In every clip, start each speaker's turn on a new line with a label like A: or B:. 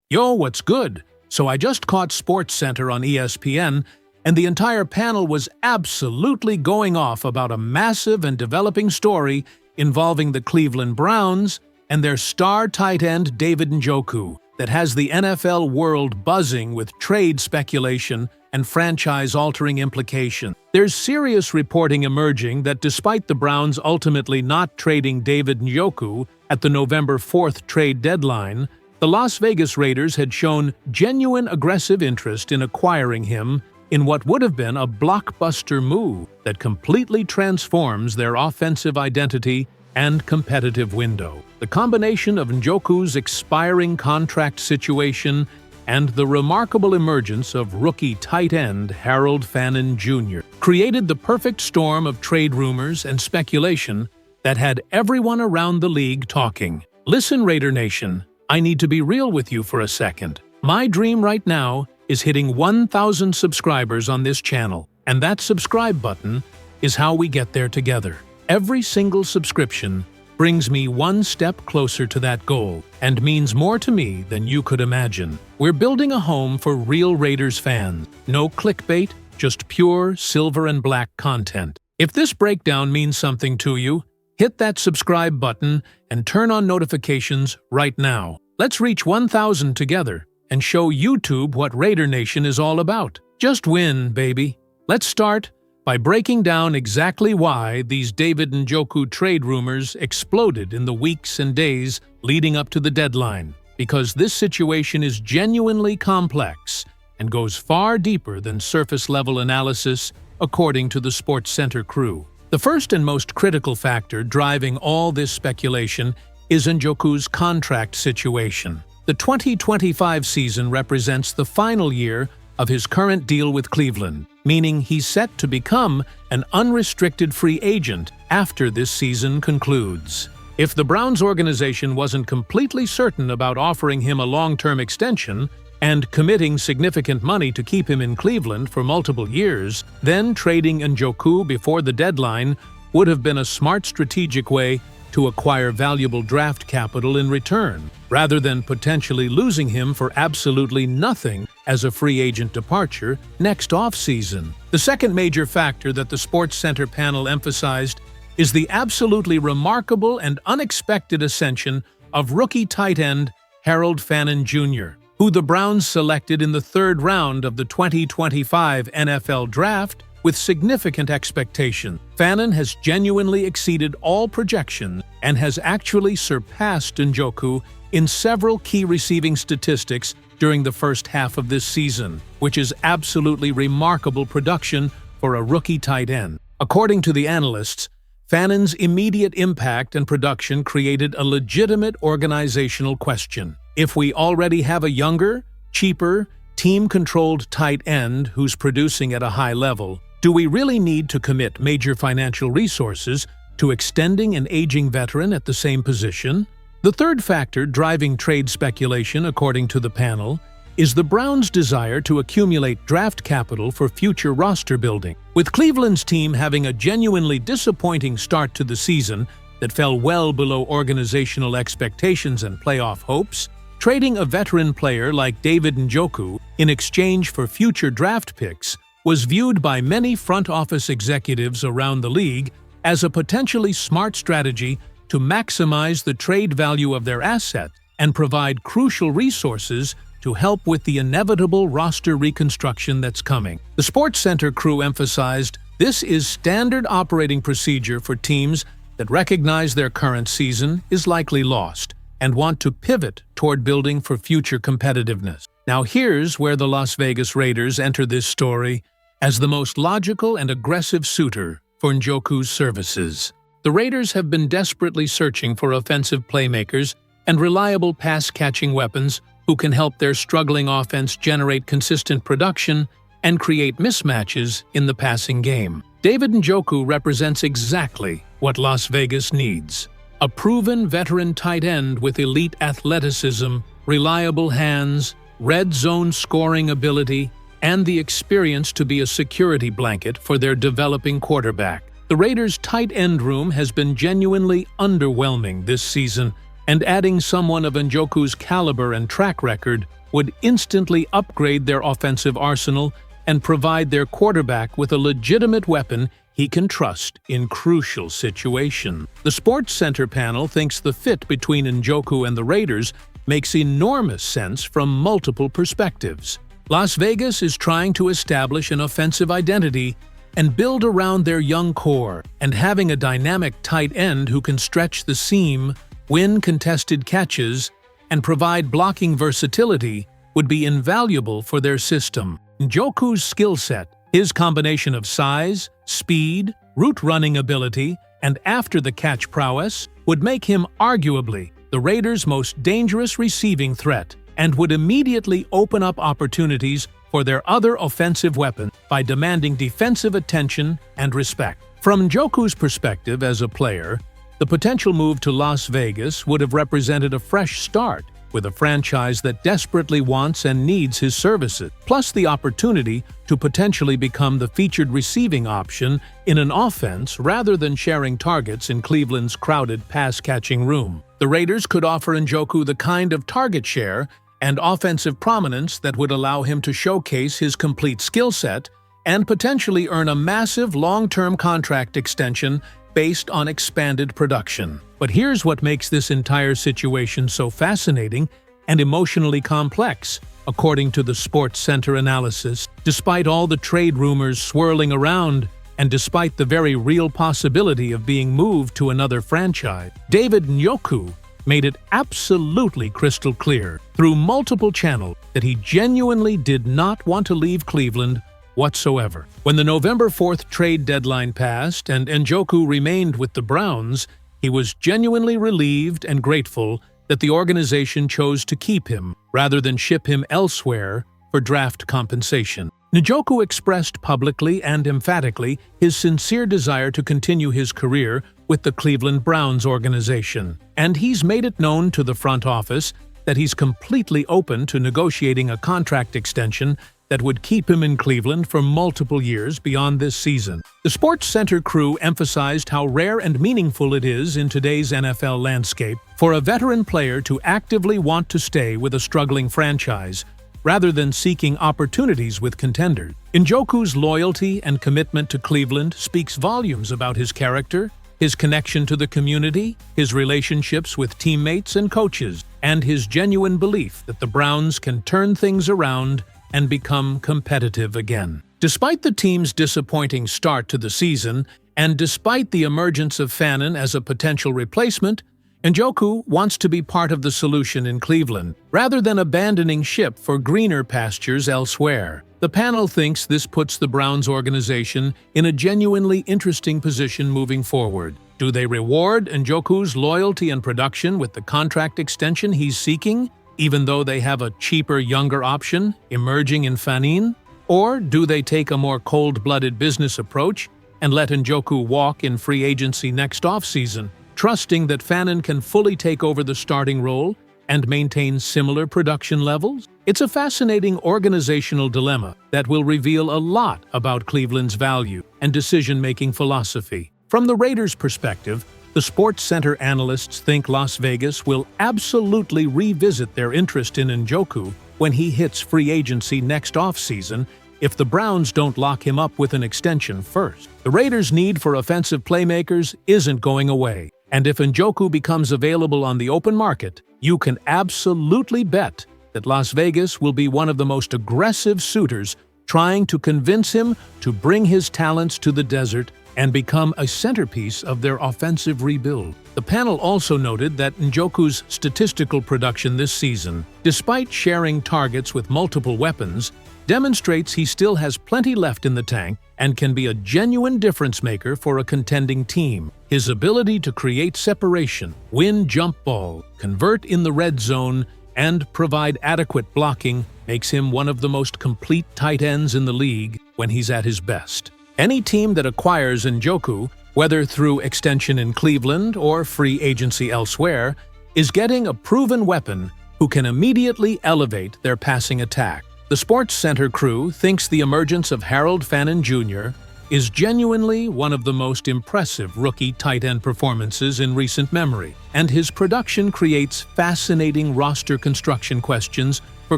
A: Yo, what's good? So I just caught SportsCenter on ESPN, and the entire panel was absolutely going off about a massive and developing story involving the Cleveland Browns and their star tight end David Njoku that has the NFL world buzzing with trade speculation and franchise-altering implications. There's serious reporting emerging that despite the Browns ultimately not trading David Njoku at the November 4th trade deadline, the Las Vegas Raiders had shown genuine aggressive interest in acquiring him in what would have been a blockbuster move that completely transforms their offensive identity and competitive window. The combination of Njoku's expiring contract situation and the remarkable emergence of rookie tight end Harold Fannin Jr. created the perfect storm of trade rumors and speculation that had everyone around the league talking. Listen, Raider Nation, I need to be real with you for a second. My dream right now is hitting 1,000 subscribers on this channel, and that subscribe button is how we get there together. Every single subscription brings me one step closer to that goal and means more to me than you could imagine. We're building a home for real Raiders fans. No clickbait, just pure silver and black content. If this breakdown means something to you, hit that subscribe button and turn on notifications right now. Let's reach 1,000 together and show YouTube what Raider Nation is all about. Just win, baby. Let's start by breaking down exactly why these David Njoku trade rumors exploded in the weeks and days leading up to the deadline, because this situation is genuinely complex and goes far deeper than surface-level analysis, according to the SportsCenter crew. The first and most critical factor driving all this speculation is Njoku's contract situation. The 2025 season represents the final year of his current deal with Cleveland, meaning he's set to become an unrestricted free agent after this season concludes. If the Browns organization wasn't completely certain about offering him a long-term extension and committing significant money to keep him in Cleveland for multiple years, then trading Njoku before the deadline would have been a smart strategic way to acquire valuable draft capital in return, rather than potentially losing him for absolutely nothing as a free agent departure next offseason. The second major factor that the SportsCenter panel emphasized is the absolutely remarkable and unexpected ascension of rookie tight end Harold Fannin Jr., who the Browns selected in the third round of the 2025 NFL Draft with significant expectation. Fannin has genuinely exceeded all projections and has actually surpassed Njoku in several key receiving statistics during the first half of this season, which is absolutely remarkable production for a rookie tight end. According to the analysts, Fannin's immediate impact and production created a legitimate organizational question. If we already have a younger, cheaper, team-controlled tight end who's producing at a high level, do we really need to commit major financial resources to extending an aging veteran at the same position? The third factor driving trade speculation, according to the panel, is the Browns' desire to accumulate draft capital for future roster building. With Cleveland's team having a genuinely disappointing start to the season that fell well below organizational expectations and playoff hopes, trading a veteran player like David Njoku in exchange for future draft picks was viewed by many front office executives around the league as a potentially smart strategy to maximize the trade value of their asset and provide crucial resources to help with the inevitable roster reconstruction that's coming. The SportsCenter crew emphasized this is standard operating procedure for teams that recognize their current season is likely lost and want to pivot toward building for future competitiveness. Now here's where the Las Vegas Raiders enter this story as the most logical and aggressive suitor for Njoku's services. The Raiders have been desperately searching for offensive playmakers and reliable pass-catching weapons who can help their struggling offense generate consistent production and create mismatches in the passing game. David Njoku represents exactly what Las Vegas needs: a proven veteran tight end with elite athleticism, reliable hands, red zone scoring ability, and the experience to be a security blanket for their developing quarterback. The Raiders' tight end room has been genuinely underwhelming this season, and adding someone of Njoku's caliber and track record would instantly upgrade their offensive arsenal and provide their quarterback with a legitimate weapon he can trust in crucial situations. The Sports Center panel thinks the fit between Njoku and the Raiders makes enormous sense from multiple perspectives. Las Vegas is trying to establish an offensive identity and build around their young core, and having a dynamic tight end who can stretch the seam, win contested catches, and provide blocking versatility would be invaluable for their system. Njoku's skill set, his combination of size, speed, route running ability, and after-the-catch prowess would make him arguably the Raiders' most dangerous receiving threat and would immediately open up opportunities for their other offensive weapons by demanding defensive attention and respect. From Njoku's perspective as a player, the potential move to Las Vegas would have represented a fresh start with a franchise that desperately wants and needs his services, plus the opportunity to potentially become the featured receiving option in an offense rather than sharing targets in Cleveland's crowded pass-catching room. The Raiders could offer Njoku the kind of target share and offensive prominence that would allow him to showcase his complete skill set and potentially earn a massive long-term contract extension based on expanded production. But here's what makes this entire situation so fascinating and emotionally complex. According to the Sports Center analysis, despite all the trade rumors swirling around, and despite the very real possibility of being moved to another franchise, David Njoku made it absolutely crystal clear through multiple channels that he genuinely did not want to leave Cleveland whatsoever. When the November 4th trade deadline passed and Njoku remained with the Browns, he was genuinely relieved and grateful that the organization chose to keep him rather than ship him elsewhere for draft compensation. Njoku expressed publicly and emphatically his sincere desire to continue his career with the Cleveland Browns organization, and he's made it known to the front office that he's completely open to negotiating a contract extension that would keep him in Cleveland for multiple years beyond this season. The Sports Center crew emphasized how rare and meaningful it is in today's NFL landscape for a veteran player to actively want to stay with a struggling franchise, rather than seeking opportunities with contenders. Njoku's loyalty and commitment to Cleveland speaks volumes about his character, his connection to the community, his relationships with teammates and coaches, and his genuine belief that the Browns can turn things around and become competitive again. Despite the team's disappointing start to the season, and despite the emergence of Fannin as a potential replacement, Njoku wants to be part of the solution in Cleveland, rather than abandoning ship for greener pastures elsewhere. The panel thinks this puts the Browns organization in a genuinely interesting position moving forward. Do they reward Njoku's loyalty and production with the contract extension he's seeking, even though they have a cheaper, younger option emerging in Fannin? Or do they take a more cold-blooded business approach and let Njoku walk in free agency next offseason, trusting that Fannin can fully take over the starting role and maintain similar production levels? It's a fascinating organizational dilemma that will reveal a lot about Cleveland's value and decision-making philosophy. From the Raiders' perspective, the Sports Center analysts think Las Vegas will absolutely revisit their interest in Njoku when he hits free agency next offseason if the Browns don't lock him up with an extension first. The Raiders' need for offensive playmakers isn't going away, and if Njoku becomes available on the open market, you can absolutely bet that Las Vegas will be one of the most aggressive suitors trying to convince him to bring his talents to the desert and become a centerpiece of their offensive rebuild. The panel also noted that Njoku's statistical production this season, despite sharing targets with multiple weapons, demonstrates he still has plenty left in the tank and can be a genuine difference-maker for a contending team. His ability to create separation, win jump ball, convert in the red zone, and provide adequate blocking makes him one of the most complete tight ends in the league when he's at his best. Any team that acquires Njoku, whether through extension in Cleveland or free agency elsewhere, is getting a proven weapon who can immediately elevate their passing attack. The Sports Center crew thinks the emergence of Harold Fannin Jr., is genuinely one of the most impressive rookie tight end performances in recent memory, and his production creates fascinating roster construction questions for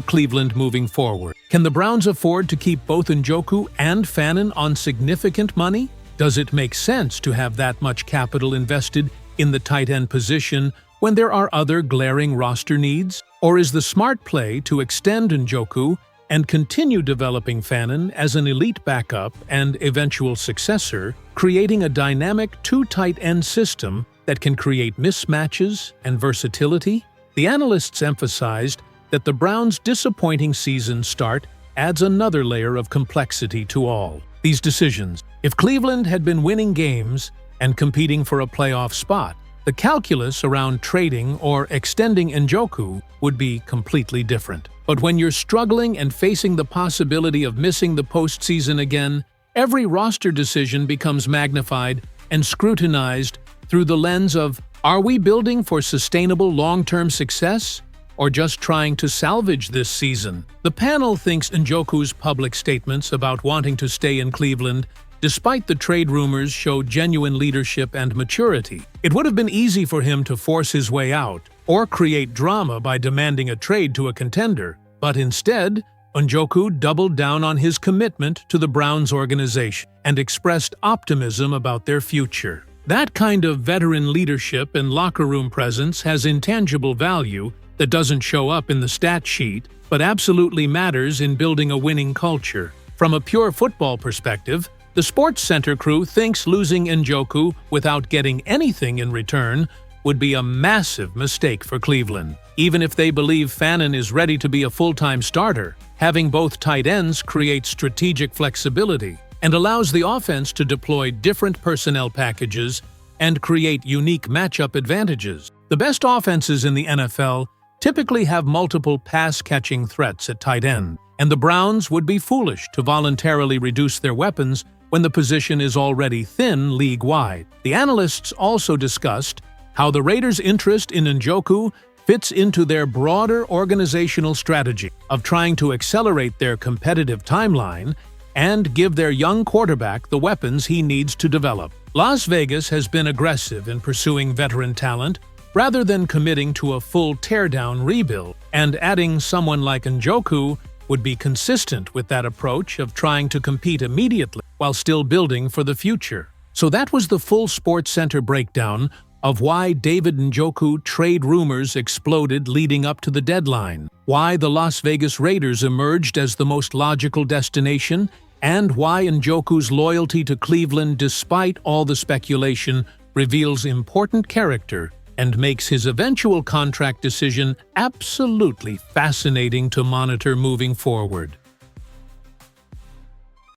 A: Cleveland moving forward. Can the Browns afford to keep both Njoku and Fannin on significant money? Does it make sense to have that much capital invested in the tight end position when there are other glaring roster needs? Or is the smart play to extend Njoku and continue developing Fannin as an elite backup and eventual successor, creating a dynamic two tight end system that can create mismatches and versatility? The analysts emphasized that the Browns' disappointing season start adds another layer of complexity to all these decisions. If Cleveland had been winning games and competing for a playoff spot, the calculus around trading or extending Njoku would be completely different. But when you're struggling and facing the possibility of missing the postseason again, every roster decision becomes magnified and scrutinized through the lens of, are we building for sustainable long-term success, or just trying to salvage this season? The panel thinks Njoku's public statements about wanting to stay in Cleveland, despite the trade rumors, show genuine leadership and maturity. It would have been easy for him to force his way out or create drama by demanding a trade to a contender, but instead, Njoku doubled down on his commitment to the Browns organization and expressed optimism about their future. That kind of veteran leadership and locker room presence has intangible value that doesn't show up in the stat sheet, but absolutely matters in building a winning culture. From a pure football perspective, the Sports Center crew thinks losing Njoku without getting anything in return would be a massive mistake for Cleveland. Even if they believe Fannin is ready to be a full-time starter, having both tight ends creates strategic flexibility and allows the offense to deploy different personnel packages and create unique matchup advantages. The best offenses in the NFL typically have multiple pass-catching threats at tight end, and the Browns would be foolish to voluntarily reduce their weapons when the position is already thin league-wide. The analysts also discussed how the Raiders' interest in Njoku fits into their broader organizational strategy of trying to accelerate their competitive timeline and give their young quarterback the weapons he needs to develop. Las Vegas has been aggressive in pursuing veteran talent rather than committing to a full teardown rebuild, and adding someone like Njoku would be consistent with that approach of trying to compete immediately while still building for the future. So that was the full Sports Center breakdown of why David Njoku trade rumors exploded leading up to the deadline, why the Las Vegas Raiders emerged as the most logical destination, and why Njoku's loyalty to Cleveland, despite all the speculation, reveals important character and makes his eventual contract decision absolutely fascinating to monitor moving forward.